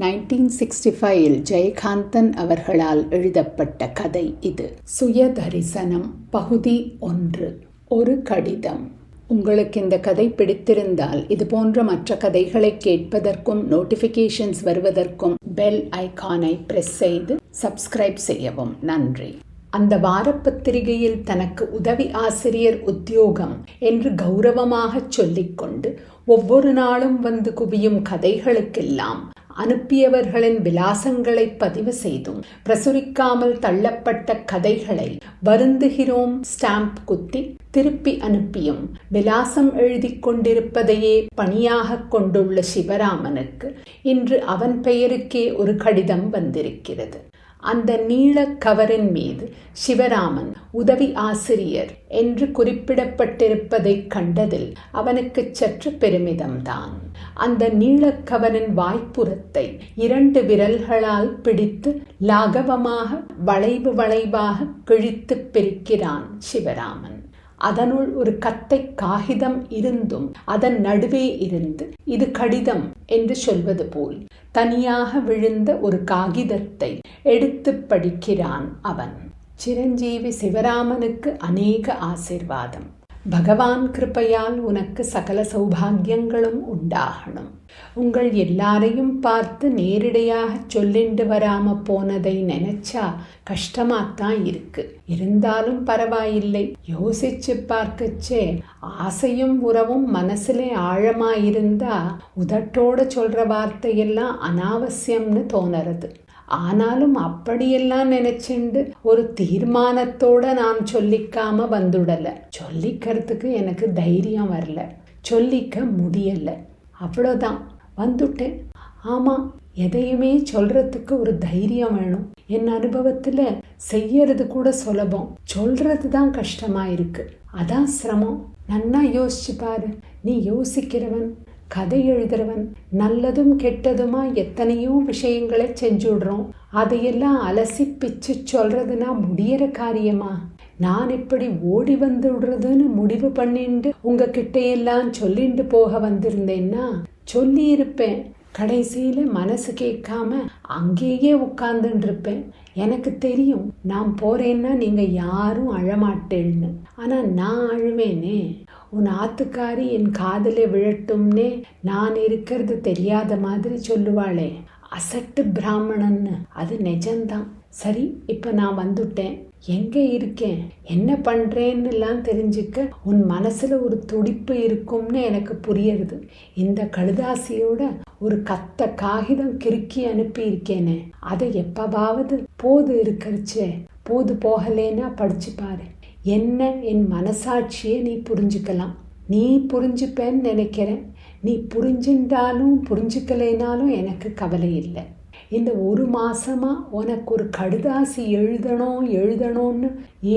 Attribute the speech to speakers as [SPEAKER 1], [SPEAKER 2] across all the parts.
[SPEAKER 1] 1965 ஜெயகாந்தன் அவர்களால் எழுதப்பட்ட கதை இது. சுயதரிசனம் பகுதி 1. ஒரு கடிதம். உங்களுக்கு இந்த கதை பிடித்திருந்தால் இது போன்ற மற்ற கதைகளை கேட்பதற்கும் நோட்டிஃபிகேஷன்ஸ் வருவதற்கும் பெல் ஐகானை பிரஸ் செய்து சப்ஸ்கிரைப் செய்யவும். நன்றி. அந்த வாரப்பத்திரிகையில் தனக்கு உதவி ஆசிரியர் உத்தியோகம் என்று கௌரவமாக சொல்லிக்கொண்டு ஒவ்வொரு நாளும் வந்து குவியும் கதைகளுக்கெல்லாம் அனுப்பியவர்களின் விலாசங்களை பதிவு செய்தும் பிரசுரிக்காமல் தள்ளப்பட்ட கதைகளை வருந்துகிறோம் ஸ்டாம்ப் குத்தி திருப்பி அனுப்பியும் விலாசம் எழுதி கொண்டிருப்பதையே பணியாக கொண்டுள்ள சிவராமனுக்கு இன்று அவன் பெயருக்கே ஒரு கடிதம் வந்திருக்கிறது. அந்த நீள கவரின் மீது சிவராமன் உதவி ஆசிரியர் என்று குறிப்பிடப்பட்டிருப்பதை கண்டதில் அவனுக்கு சற்று பெருமிதம்தான். அந்த நீளக்கவரின் வாய்ப்புறத்தை 2 விரல்களால் பிடித்து லாகவமாக வளைவு வளைவாக கிழித்து பிரிக்கிறான் சிவராமன். அதனுள் ஒரு கத்தை காகிதம் இருந்தும் அதன் நடுவே இருந்து இது கடிதம் என்று சொல்வது போல் தனியாக விழுந்த ஒரு காகிதத்தை எடுத்து படிக்கிறான் அவன். சிரஞ்சீவி சிவராமனுக்கு அநேக ஆசீர்வாதம். பகவான் கிருபையால் உனக்கு சகல சௌபாகியங்களும் உண்டாகணும். உங்கள் எல்லாரையும் பார்த்து நேரிடையாக சொல்லிண்டு வராம போனதை நினைச்சா கஷ்டமாத்தான் இருக்கு. இருந்தாலும் பரவாயில்லை. யோசிச்சு பார்க்கச்சே ஆசையும் உறவும் மனசுல ஆழமாயிருந்தா உதட்டோட சொல்ற வார்த்தையெல்லாம் அனாவசியம்னு தோணுறது. ஆனாலும் அப்படியெல்லாம் நினைச்சுண்டு ஒரு தீர்மானத்தோட நான் சொல்லிக்காம வந்துடல. சொல்லிக்கிறதுக்கு எனக்கு தைரியம் வரல, சொல்லிக்க முடியல. அவ்வளோதான், வந்துட்டேன். ஆமாம், எதையுமே சொல்றதுக்கு ஒரு தைரியம் வேணும். என் அனுபவத்துல செய்யறது கூட சுலபம், சொல்றது தான் கஷ்டமா இருக்கு. அதான் சிரமம். நன்னா யோசிச்சு பாரு. நீ யோசிக்கிறவன், கதை எழுதுறவன், நல்லதும் கெட்டதுமா எத்தனையோ விஷயங்களை செஞ்சுடுறோம். அதையெல்லாம் அலசி பிச்சு சொல்றதுன்னா முடியற காரியமா? நான் இப்படி ஓடி வந்து விடுறதுன்னு முடிவு பண்ணிட்டு உங்ககிட்ட எல்லாம் சொல்லிட்டு போக வந்திருந்தேன்னா சொல்லி இருப்பேன். கடைசியில மனசு கேட்காம அங்கேயே உட்கார்ந்துட்டு இருப்பேன். எனக்கு தெரியும் நான் போறேன்னா நீங்க யாரும் அழமாட்டேன்னு. ஆனா நான் அழுவேனே. உன் ஆத்துக்காரி என் காதல விழட்டும்னே நான் இருக்கிறது தெரியாத மாதிரி சொல்லுவாளே, அசட்டு பிராமணன்னு. அது நிஜம்தான். சரி, இப்ப நான் வந்துட்டேன். எங்க இருக்கேன், என்ன பண்றேன்னுலாம் தெரிஞ்சுக்க உன் மனசுல ஒரு துடிப்பு இருக்கும்னு எனக்கு புரியுது. இந்த கடுதாசியோட ஒரு கத்த காகிதம் கிறுக்கி அனுப்பி இருக்கேனே, அதை எப்பவாவது போது இருக்கிறச்சே, போது போகலேன்னா படிச்சு பாரு. என்ன என் மனசாட்சியை நீ புரிஞ்சுக்கலாம். நீ புரிஞ்சுப்பேன்னு நினைக்கிறேன். நீ புரிஞ்சுட்டாலும் புரிஞ்சுக்கலைனாலும் எனக்கு கவலை இல்லை. இந்த 1 மாசமா உனக்கு ஒரு கடுதாசி எழுதணும்னு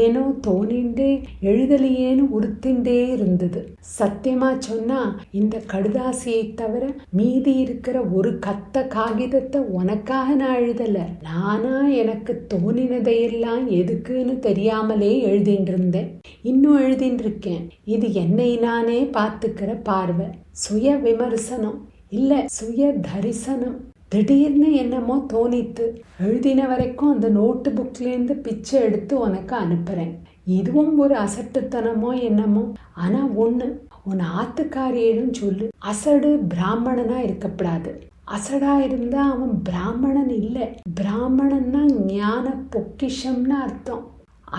[SPEAKER 1] ஏனோ தோணிண்டே எழுதலையேன்னு உறுத்திண்டே இருந்தது. சத்தியமா சொன்னா இந்த கடுதாசியை தவிர மீதி இருக்கிற ஒரு கத்த காகிதத்தை உனக்காக நான் எழுதல. நானா எனக்கு தோணினதையெல்லாம் எதுக்குன்னு தெரியாமலே எழுதிட்டு இருந்தேன். இன்னும் எழுதிட்டு இருக்கேன். இது என்னை நானே பார்த்துக்கிற பார்வை. சுய விமர்சனம் இல்ல, சுய தரிசனம். திடீர்னு என்னமோ தோணித்து எழுதின வரைக்கும் அந்த நோட்டு புக்லேருந்து பிச்சை எடுத்து உனக்கு அனுப்புறேன். இதுவும் ஒரு அசட்டுத்தனமோ என்னமோ. ஆனா ஒண்ணு, உன் ஆத்துக்காரியிடம் சொல்லு, அசடு பிராமணனா இருக்கப்படாது. அசடா இருந்தா அவன் பிராமணன் இல்லை. பிராமணன்னா ஞான பொக்கிஷம்னு அர்த்தம்.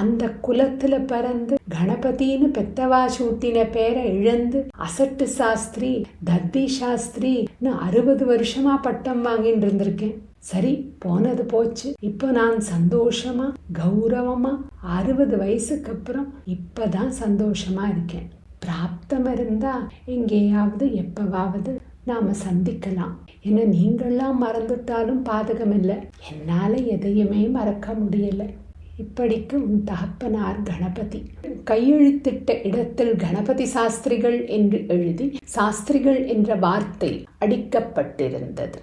[SPEAKER 1] அந்த குலத்துல பிறந்து கணபதினு பெத்தவா சூட்டின பேரை இழந்து அசட்டு சாஸ்திரி, தத்தி சாஸ்திரின்னு 60 வருஷமா பட்டம் வாங்கிட்டு இருந்திருக்கேன். சரி, போனது போச்சு. இப்போ நான் சந்தோஷமா கௌரவமா 60 வயசுக்கு அப்புறம் இப்பதான் சந்தோஷமா இருக்கேன். பிராப்தம் இருந்தா எங்கேயாவது எப்பவாவது நாம சந்திக்கலாம். ஏன்னா நீங்கள்லாம் மறந்துட்டாலும் பாதகம் இல்லை. என்னால எதையுமே மறக்க முடியல. இப்படிக்கு உன் தகப்பனார் கணபதி. கையெழுத்திட்ட இடத்தில் கணபதி சாஸ்திரிகள் என்று எழுதி சாஸ்திரிகள் என்ற வார்த்தை அடிக்கப்பட்டிருந்தது.